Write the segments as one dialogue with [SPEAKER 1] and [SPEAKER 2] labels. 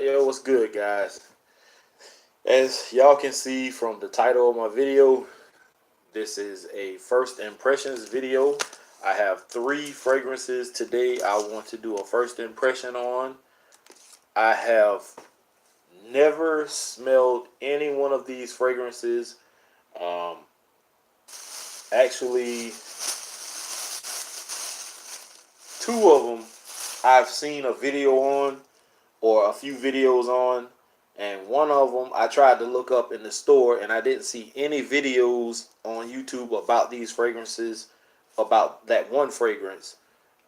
[SPEAKER 1] Yo, what's good, guys? As y'all can see from the title of my video, this is a first impressions video. I have three fragrances today I want to do a first impression on. I have never smelled any one of these fragrances. Um, Actually, two of them I've seen a video on or a few videos on, and one of them I tried to look up in the store and I didn't see any videos on YouTube about these fragrances, about that one fragrance.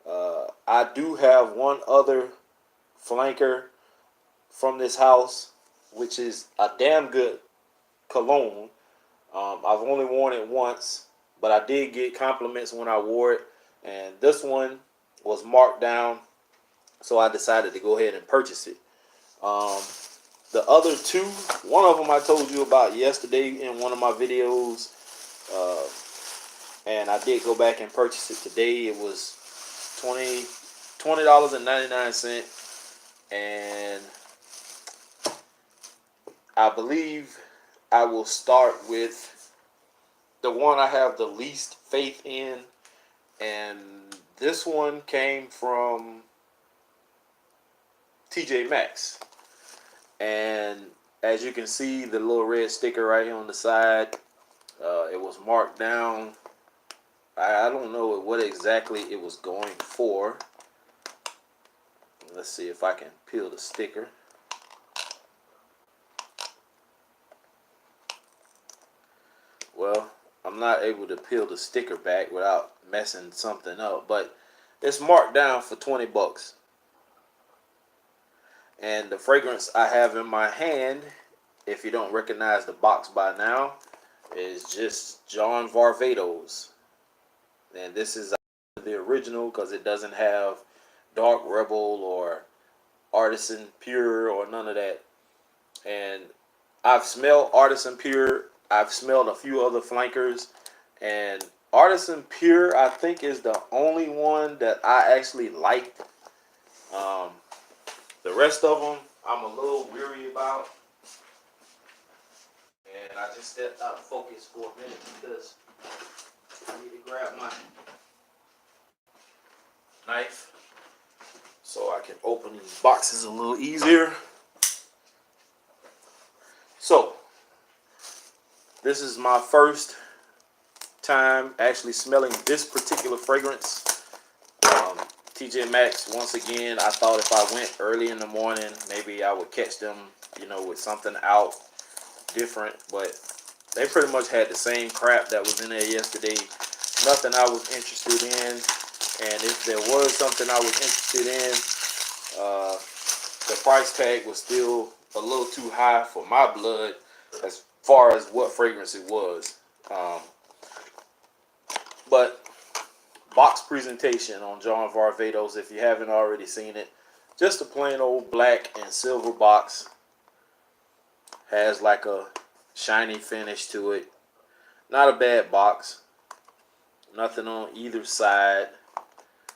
[SPEAKER 1] I do have one other flanker from this house, which is a damn good cologne. I've only worn it once, but I did get compliments when I wore it, and this one was marked down, so I decided to go ahead and purchase it. Um, the other two, one of them I told you about yesterday in one of my videos, uh, and I did go back and purchase it today. It was $20.99, and I believe I will start with the one I have the least faith in, and this one came from TJ Maxx. And as you can see, the little red sticker right here on the side, it was marked down. I don't know what exactly it was going for. Let's see if I can peel the sticker. Well, I'm not able to peel the sticker back without messing something up, but it's marked down for 20 bucks. And the fragrance I have in my hand, if you don't recognize the box by now, is just John Varvatos. And this is the original because it doesn't have Dark Rebel or Artisan Pure or none of that. And I've smelled Artisan Pure. I've smelled a few other flankers. And Artisan Pure, I think, is the only one that I actually liked. The rest of them, I'm a little weary about. And I just stepped out of focus for a minute because I need to grab my knife so I can open these boxes a little easier. So, this is my first time actually smelling this particular fragrance. TJ Maxx, once again, I thought if I went early in the morning, maybe I would catch them, with something out different. But they pretty much had the same crap that was in there yesterday. Nothing I was interested in. And if there was something I was interested in, the price tag was still a little too high for my blood as far as what fragrance it was. But box presentation on John Varvatos, if you haven't already seen it, just a plain old black and silver box. Has like a shiny finish to it. Not a bad box. Nothing on either side.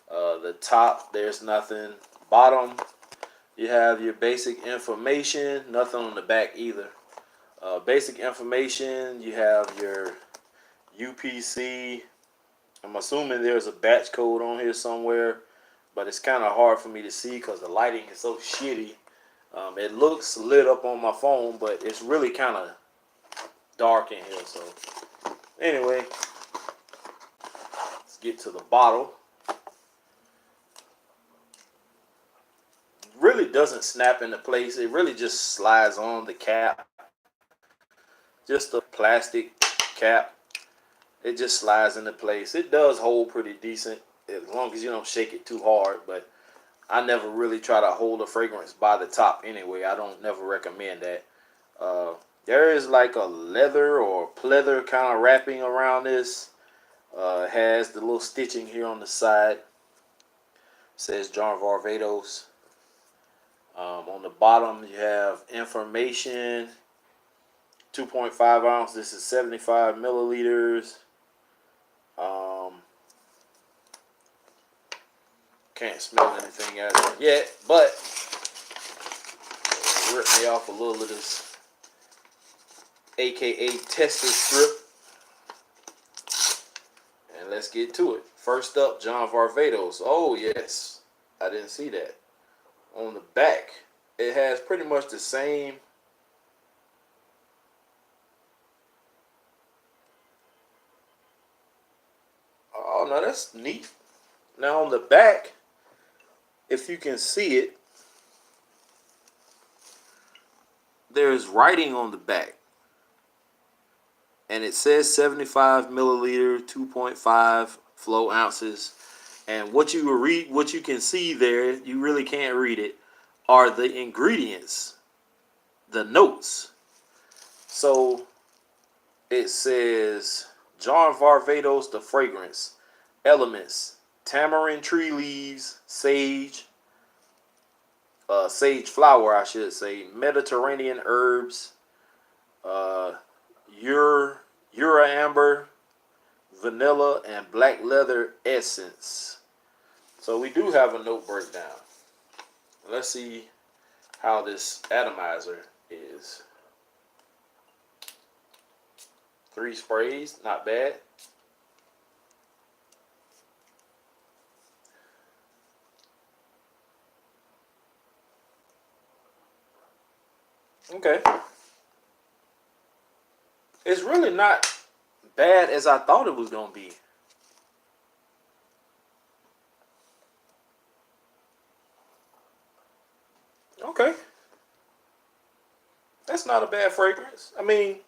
[SPEAKER 1] The top, there's nothing. Bottom, you have your basic information. Nothing on the back either. Basic information, you have your UPC. I'm assuming there's a batch code on here somewhere, but it's kind of hard for me to see because the lighting is so shitty. It looks lit up on my phone, but it's really kind of dark in here. So anyway, let's get to the bottle. Really doesn't snap into place. It really just slides on the cap. Just a plastic cap. It just slides into place. It does hold pretty decent as long as you don't shake it too hard, but I never really try to hold a fragrance by the top anyway. I don't never recommend that. There is like a leather or pleather kind of wrapping around this. It has the little stitching here on the side. It says John Varvatos. On the bottom you have information. 2.5 ounce. This is 75 milliliters. Can't smell anything out of it yet, but rip me off a little of this AKA tested strip. And let's get to it. First up, John Varvatos. Oh, yes. I didn't see that. On the back, it has pretty much the same. Oh, no, that's neat. Now, on the back, if you can see it, there's writing on the back. And it says 75 milliliter, 2.5 flow ounces. And what you can see there, you really can't read it, are the ingredients, the notes. So it says John Varvatos, the fragrance, elements, tamarind tree leaves, sage, sage flower, I should say, Mediterranean herbs, Eura amber, vanilla, and black leather essence. So we do have a note breakdown. Let's see how this atomizer is. 3 sprays, not bad. Okay. It's really not bad as I thought it was going to be. Okay. That's not a bad fragrance. I mean,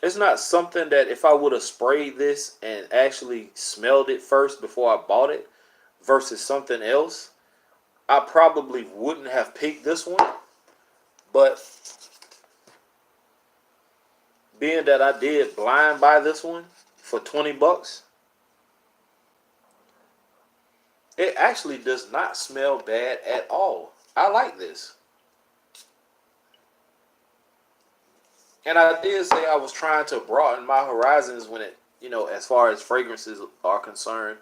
[SPEAKER 1] it's not something that if I would have sprayed this and actually smelled it first before I bought it versus something else, I probably wouldn't have picked this one. But being that I did blind buy this one for $20, it actually does not smell bad at all. I like this. And I did say I was trying to broaden my horizons when it, as far as fragrances are concerned.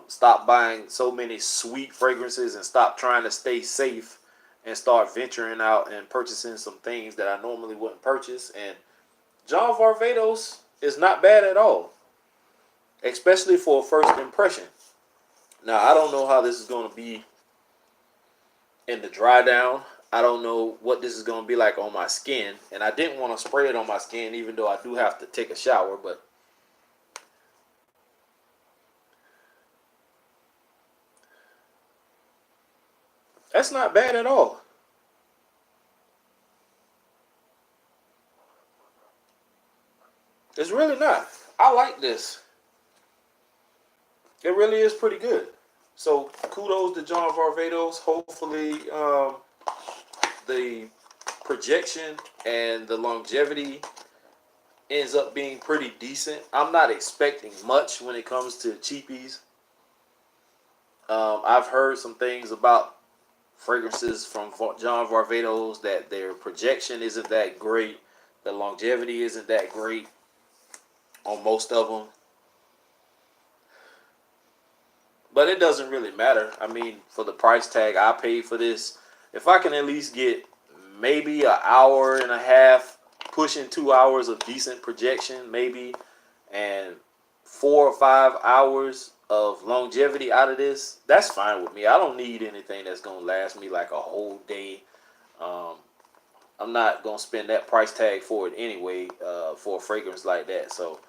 [SPEAKER 1] Stop buying so many sweet fragrances and stop trying to stay safe and start venturing out and purchasing some things that I normally wouldn't purchase. And John Varvatos is not bad at all, especially for a first impression. Now, I don't know how this is going to be in the dry down. I don't know what this is going to be like on my skin. And I didn't want to spray it on my skin, even though I do have to take a shower. But that's not bad at all. It's really not. I like this. It really is pretty good. So kudos to John Varvatos. Hopefully the projection and the longevity ends up being pretty decent. I'm not expecting much when it comes to cheapies. I've heard some things about fragrances from John Varvatos that their projection isn't that great. The longevity isn't that great on most of them. But it doesn't really matter. I mean, for the price tag I paid for this, if I can at least get maybe an hour and a half, pushing 2 hours of decent projection, maybe, and 4 or 5 hours of longevity out of this, that's fine with me. I don't need anything that's going to last me like a whole day. I'm not going to spend that price tag for it anyway, for a fragrance like that. So,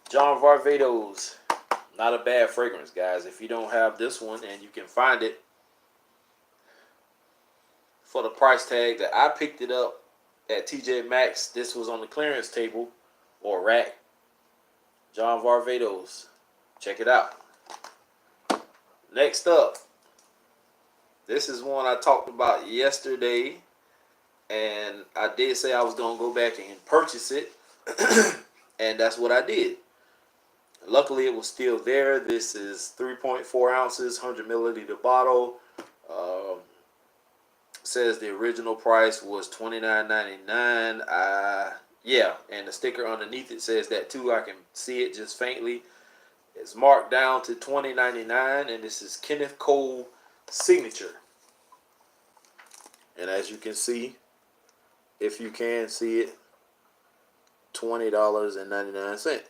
[SPEAKER 1] John Varvatos, not a bad fragrance, guys. If you don't have this one and you can find it for the price tag that I picked it up at TJ Maxx, this was on the clearance table or rack. John Varvatos, check it out. Next up, this is one I talked about yesterday, and I did say I was going to go back and purchase it, and that's what I did. Luckily, it was still there. This is 3.4 ounces, 100 milliliter bottle. Says the original price was $29.99. Yeah, and the sticker underneath it says that too. I can see it just faintly. It's marked down to $20.99, and this is Kenneth Cole Signature. And as you can see, if you can see it, $20.99.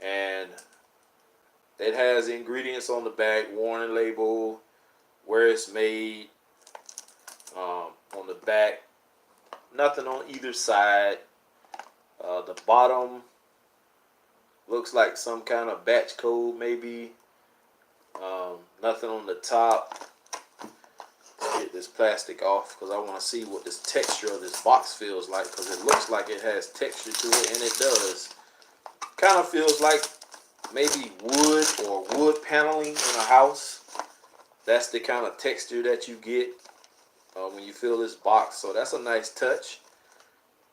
[SPEAKER 1] And it has ingredients on the back, warning label, where it's made, on the back. Nothing on either side. The bottom looks like some kind of batch code, maybe. Nothing on the top. Let's get this plastic off because I want to see what this texture of this box feels like, because it looks like it has texture to it, and it does. Kind of feels like maybe wood or wood paneling in a house. That's the kind of texture that you get when you fill this box. So that's a nice touch.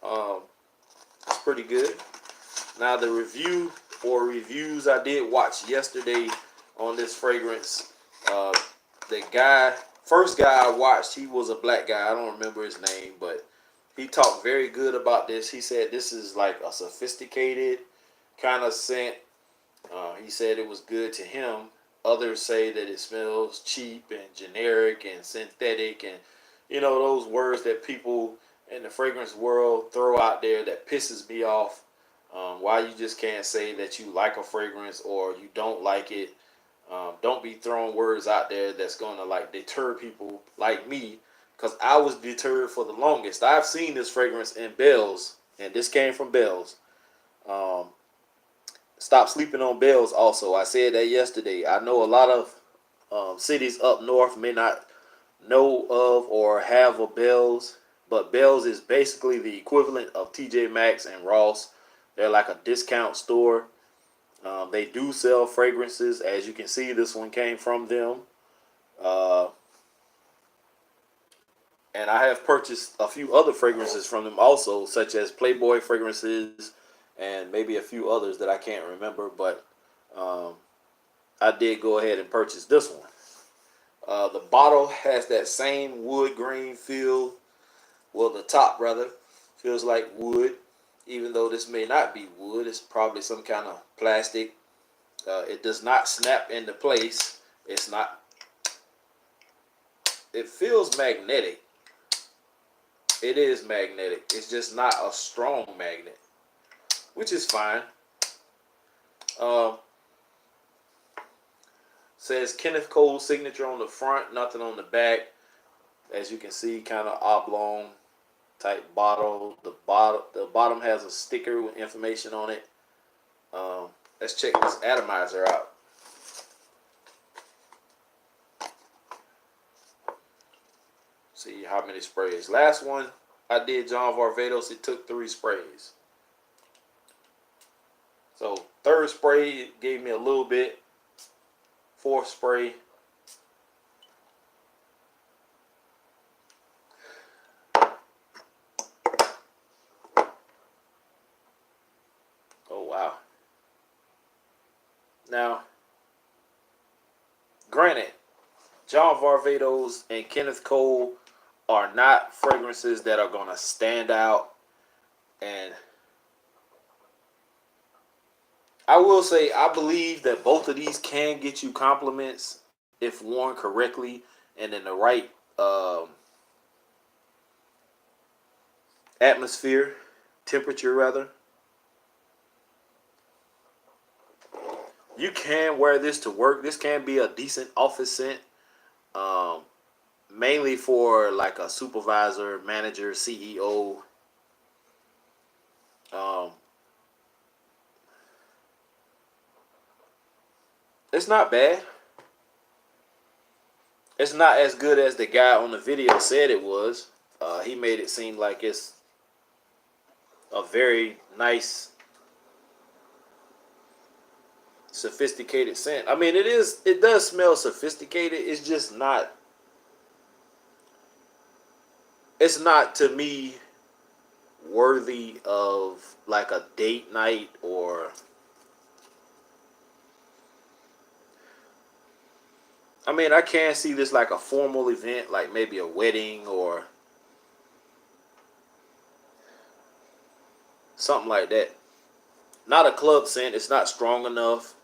[SPEAKER 1] It's pretty good. Now the review or reviews I did watch yesterday on this fragrance, the first guy I watched, he was a black guy. I don't remember his name, but he talked very good about this. He said this is like a sophisticated kind of scent. He said it was good to him. Others say that it smells cheap and generic and synthetic, and you know, those words that people in the fragrance world throw out there that pisses me off. Why you just can't say that you like a fragrance or you don't like it. Don't be throwing words out there that's gonna like deter people like me, because I was deterred for the longest. I've seen this fragrance in Bells, and this came from Bells. Stop sleeping on Bells also. I said that yesterday. I know a lot of cities up north may not know of or have a Bells, but Bells is basically the equivalent of TJ Maxx and Ross. They're like a discount store. They do sell fragrances. As you can see, this one came from them. And I have purchased a few other fragrances from them also, such as Playboy fragrances and maybe a few others that I can't remember. But I did go ahead and purchase this one. The bottle has that same wood grain feel. Well, the top rather feels like wood. Even though this may not be wood, it's probably some kind of plastic. It does not snap into place. It's not. It feels magnetic. It is magnetic. It's just not a strong magnet, which is fine. Says Kenneth Cole signature on the front, nothing on the back. As you can see, kind of oblong type bottle. The bottom has a sticker with information on it. Let's check this atomizer out. See how many sprays. Last one I did, John Varvatos, it took 3 sprays. So third spray gave me a little bit. Fourth spray. Oh, wow. Now, granted, John Varvatos and Kenneth Cole are not fragrances that are going to stand out. And I will say, I believe that both of these can get you compliments if worn correctly and in the right atmosphere, temperature rather. You can wear this to work. This can be a decent office scent, mainly for like a supervisor, manager, CEO. It's not bad. It's not as good as the guy on the video said it was. He made it seem like it's a very nice, sophisticated scent. I mean, it does smell sophisticated. It's just not, it's not to me worthy of like a date night, or I mean, I can see this like a formal event, like maybe a wedding or something like that. Not a club scent. It's not strong enough.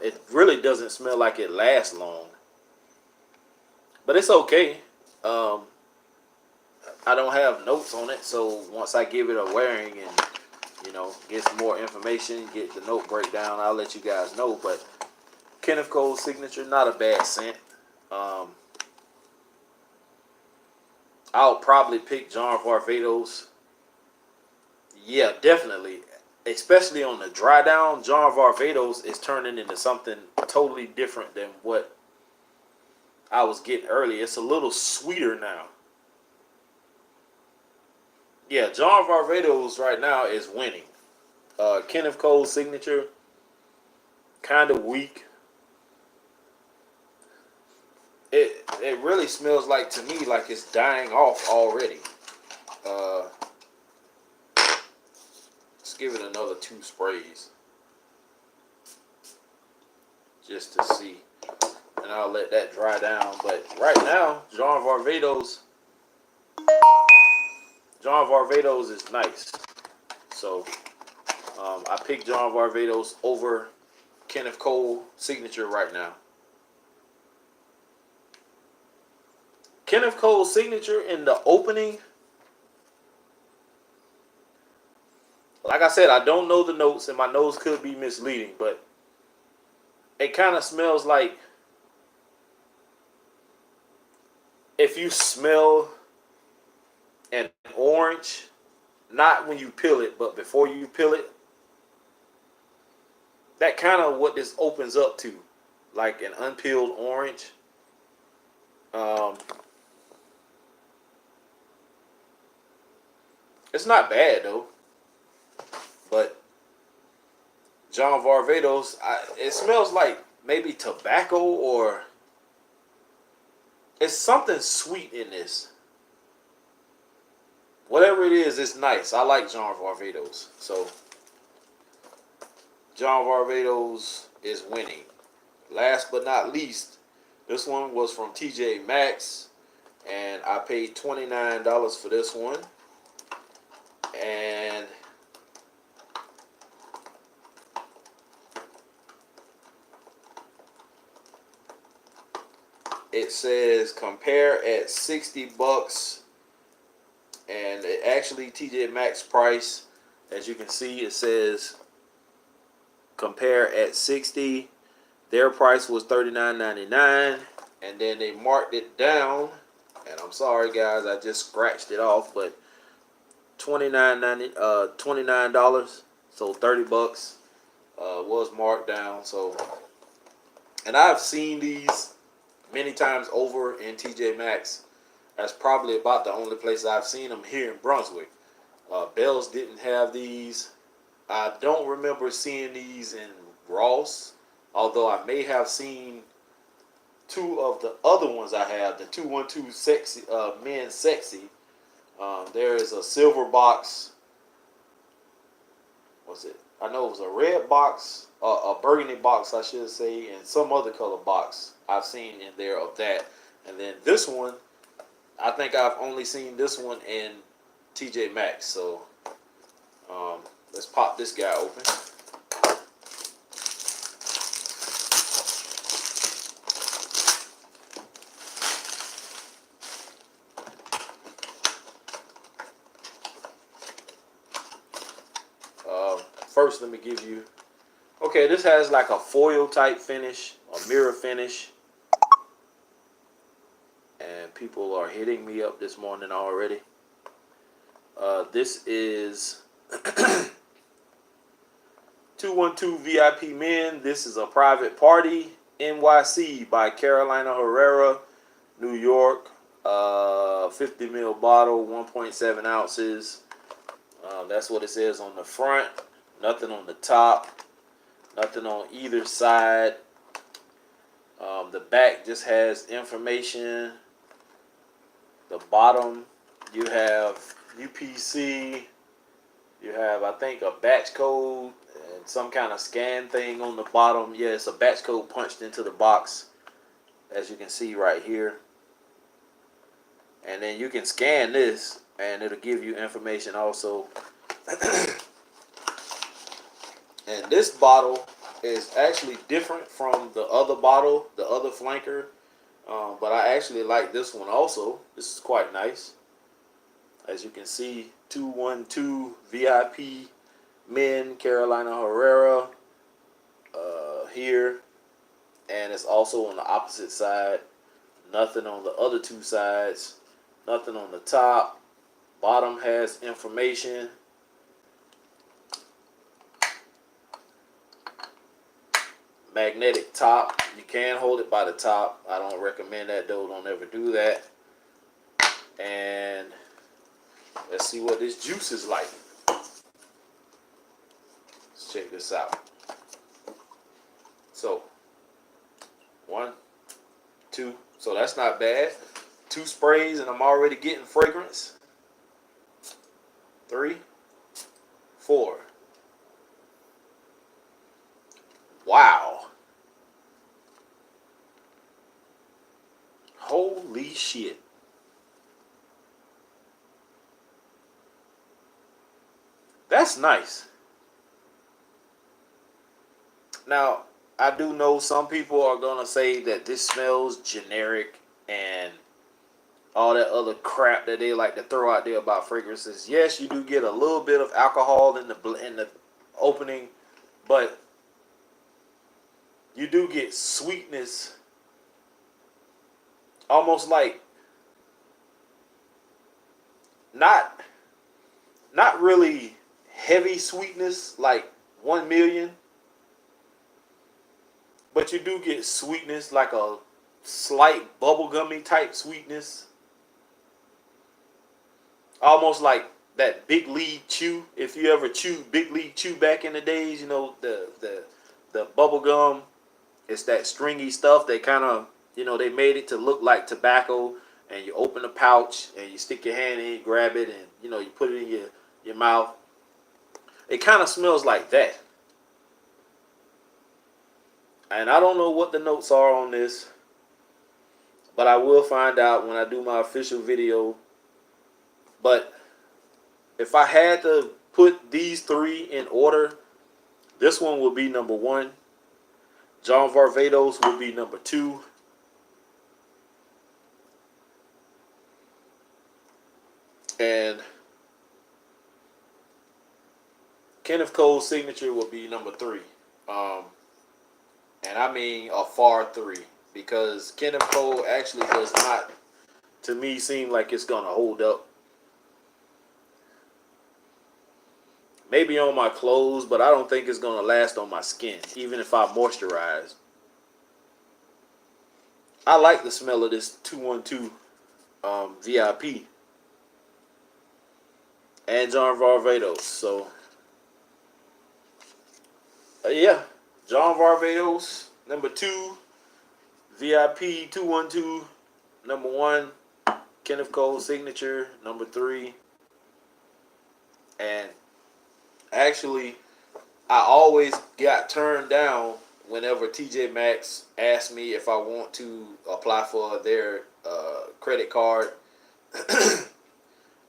[SPEAKER 1] It really doesn't smell like it lasts long, but it's okay. I don't have notes on it, so once I give it a wearing and get some more information, get the note breakdown, I'll let you guys know. But Kenneth Cole Signature, not a bad scent. Um, I'll probably pick John Varvatos. Yeah, definitely. Especially on the dry down, John Varvatos is turning into something totally different than what I was getting earlier. It's a little sweeter now. Yeah, John Varvatos right now is winning. Kenneth Cole Signature, kind of weak. It really smells like, to me, like it's dying off already. Uh, let's give it another 2 sprays just to see, and I'll let that dry down. But right now, John Varvatos is nice. So I picked John Varvatos over Kenneth Cole Signature right now. Kenneth Cole Signature in the opening, like I said, I don't know the notes, and my nose could be misleading, but it kind of smells like if you smell an orange, not when you peel it, but before you peel it. That kind of what this opens up to, like an unpeeled orange. Um, it's not bad though, but John Varvatos, it smells like maybe tobacco, or it's something sweet in this. Whatever it is, it's nice. I like John Varvatos. So John Varvatos is winning. Last but not least, this one was from TJ Maxx, and I paid $29 for this one. And it says compare at $60, and it actually TJ Maxx price, as you can see, it says compare at 60. Their price was $39.99, and then they marked it down, and I'm sorry guys, I just scratched it off, but $29, so $30 was marked down. So, and I've seen these many times over in TJ Maxx. That's probably about the only place I've seen them here in Brunswick. Bell's didn't have these. I don't remember seeing these in Ross, although I may have seen 2 of the other ones I have, the 212 Sexy, Men Sexy. There is a silver box. What's it? I know it was a red box, a burgundy box, I should say, and some other color box I've seen in there of that. And then this one, I think I've only seen this one in TJ Maxx. So let's pop this guy open. First, let me give you. Okay, this has like a foil type finish, a mirror finish. And people are hitting me up this morning already. This is 212 VIP Men. This is a private party NYC by Carolina Herrera, New York. 50 ml bottle, 1.7 ounces. That's what it says on the front. Nothing on the top. Nothing on either side. The back just has information. The bottom, you have UPC. You have, I think, a batch code and some kind of scan thing on the bottom. Yeah, it's a batch code punched into the box, as you can see right here. And then you can scan this, and it'll give you information also. And this bottle is actually different from the other bottle, the other flanker. But I actually like this one also. This is quite nice. As you can see, 212 VIP Men, Carolina Herrera here. And it's also on the opposite side. Nothing on the other two sides. Nothing on the top. Bottom has information. Magnetic top. You can hold it by the top. I don't recommend that though. Don't ever do that. And let's see what this juice is like. Let's check this out. So 1, 2. So that's not bad. 2 sprays and I'm already getting fragrance. 3, 4. Wow. Holy shit. That's nice. Now, I do know some people are going to say that this smells generic and all that other crap that they like to throw out there about fragrances. Yes, you do get a little bit of alcohol in the opening, but you do get sweetness, almost like not really heavy sweetness like 1 million, but you do get sweetness like a slight bubblegummy type sweetness. Almost like that Big League Chew. If you ever chewed Big League Chew back in the days, you know, the bubble gum. It's that stringy stuff. They kind of, you know, they made it to look like tobacco. And you open the pouch and you stick your hand in, grab it, and you know you put it in your mouth. It kind of smells like that. And I don't know what the notes are on this, but I will find out when I do my official video. But if I had to put these 3 in order, this one would be number 1. John Varvatos would be number 2. And Kenneth Cole's Signature would be number 3. And I mean a far 3. Because Kenneth Cole actually does not, to me, seem like it's going to hold up. Maybe on my clothes, but I don't think it's going to last on my skin, even if I moisturize. I like the smell of this 212 VIP. And John Varvatos. So, yeah. John Varvatos, number 2. VIP 212, number 1. Kenneth Cole Signature, number 3. And actually, I always got turned down whenever TJ Maxx asked me if I want to apply for their credit card.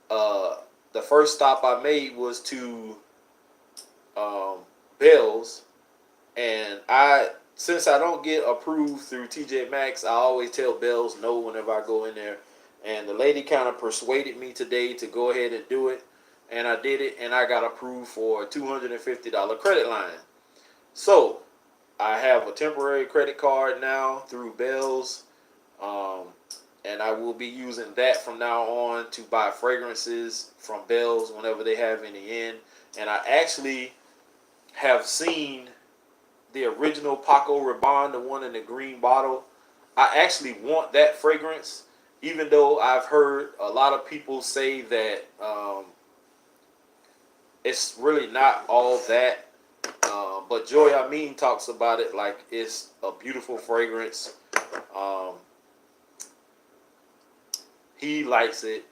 [SPEAKER 1] The first stop I made was to Bell's, and since I don't get approved through TJ Maxx, I always tell Bell's no whenever I go in there. And the lady kind of persuaded me today to go ahead and do it. And I did it, and I got approved for a $250 credit line. So, I have a temporary credit card now through Bell's. And I will be using that from now on to buy fragrances from Bell's whenever they have any in. And I actually have seen the original Paco Rabanne, the one in the green bottle. I actually want that fragrance, even though I've heard a lot of people say that it's really not all that. But Joy Amin talks about it like it's a beautiful fragrance. He likes it.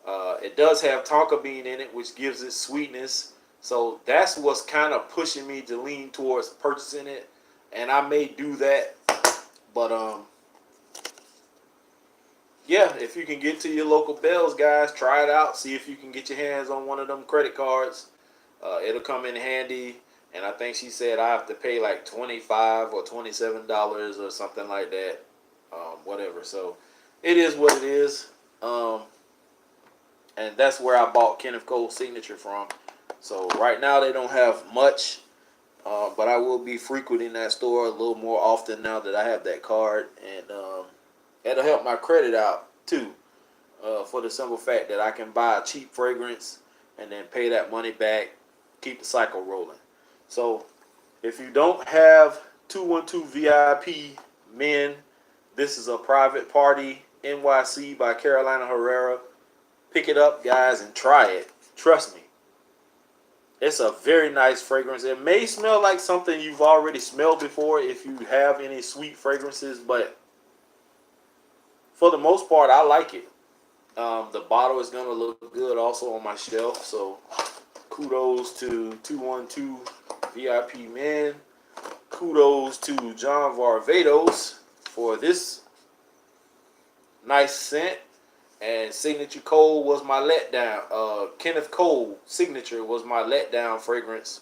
[SPEAKER 1] It does have tonka bean in it, which gives it sweetness. So that's what's kind of pushing me to lean towards purchasing it. And I may do that. But, yeah, if you can get to your local Bell's, guys, try it out. See if you can get your hands on one of them credit cards. It'll come in handy. And I think she said I have to pay like $25 or $27 or something like that. Whatever. So it is what it is. and that's where I bought Kenneth Cole Signature from. So right now they don't have much, but I will be frequenting that store a little more often now that I have that card, and it'll help my credit out too, for the simple fact that I can buy a cheap fragrance and then pay that money back, keep the cycle rolling. So if you don't have 212 VIP Men, this is a private party NYC by Carolina Herrera. Pick it up, guys, and try it. Trust me. It's a very nice fragrance. It may smell like something you've already smelled before if you have any sweet fragrances, but for the most part, I like it. The bottle is going to look good also on my shelf, so kudos to 212 VIP Men. Kudos to John Varvatos for this nice scent. And Signature Cole was my letdown. Kenneth Cole Signature was my letdown fragrance.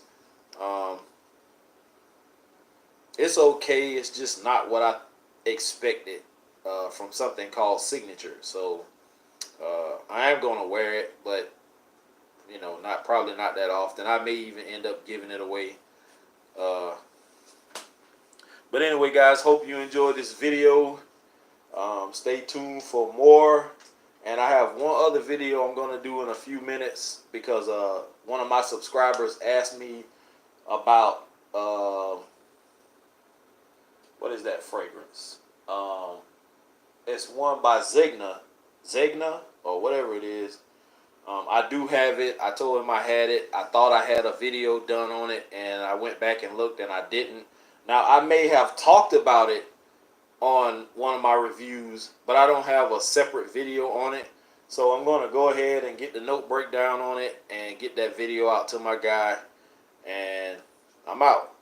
[SPEAKER 1] It's okay. It's just not what I expected from something called Signature. So I am going to wear it, but you know, probably not that often. I may even end up giving it away. But anyway, guys, hope you enjoyed this video. Stay tuned for more. And I have one other video I'm going to do in a few minutes because one of my subscribers asked me about what is that fragrance? It's one by Zegna or whatever it is. I do have it. I told him I had it. I thought I had a video done on it, and I went back and looked, and I didn't. Now, I may have talked about it on one of my reviews, but I don't have a separate video on it. So I'm going to go ahead and get the note breakdown on it and get that video out to my guy. And I'm out.